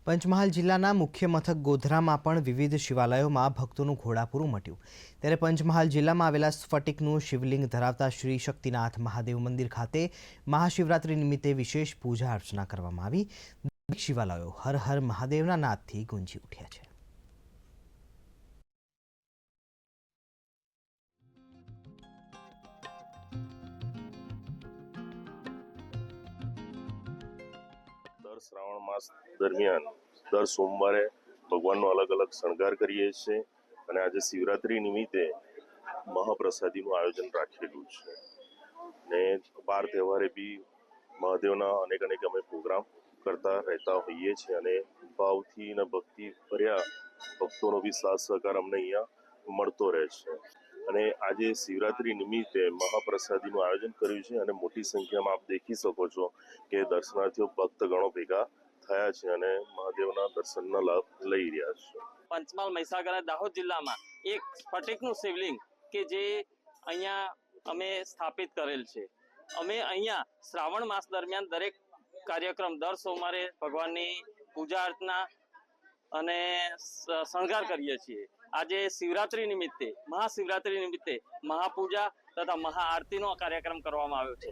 પંચમહાલ જિલ્લાના મુખ્ય મથક ગોધરામાં પણ વિવિધ શિવાલયોમાં ભક્તોનું ઘોડાપૂરું મટ્યું। ત્યારે પંચમહાલ જિલ્લામાં આવેલા સ્ફટિકનું શિવલિંગ ધરાવતા શ્રી શક્તિનાથ મહાદેવ મંદિર ખાતે મહાશિવરાત્રી નિમિત્તે વિશેષ પૂજા અર્ચના કરવામાં આવી। દરેક શિવાલયો હર હર મહાદેવના નાદથી ગુંજી ઉઠ્યા છે। दर श्रावण मास दरमियान दर सोमवारे भगवानનો અલગ અલગ શણગાર કરીએ છીએ અને આજે શિવરાત્રી નિમિત્તે મહાપ્રસાદીનું આયોજન રાખેલું છે ને બાર તહેવારે બી મહાદેવના અનેક અમે પ્રોગ્રામ કરતા રહેતા હોઈએ છીએ અને ભાવથી અને ભક્તિ ભર્યા ભક્તોનો બી સાથ સહકાર અમને અહીંયા મળતો રહે છે અને આજે શિવરાત્રી નિમિત્તે મહાપ્રસાદીનું આયોજન કર્યું છે અને મોટી સંખ્યામાં આપ દેખી શકો છો કે દર્શનાર્થીઓ ભક્તગણો ભેગા થયા છે અને મહાદેવના દર્શનનો લાભ લઈ રહ્યા છે। પંચમહાલ મહીસાગર અને દાહોદ જિલ્લામાં એક સ્ફટિકનું શિવલિંગ કે જે અહીંયા અમે સ્થાપિત કરેલ છે। અમે અહીંયા શ્રાવણ માસ દરમિયાન દરેક કાર્યક્રમ દર સોમવારે ભગવાનની પૂજા અર્ચના અને શણગાર કરીએ છીએ। આજે શિવરાત્રી નિમિત્તે મહાશિવરાત્રી નિમિત્તે મહાપૂજા તથા મહાઆરતીનો કાર્યક્રમ કરવામાં આવ્યો છે।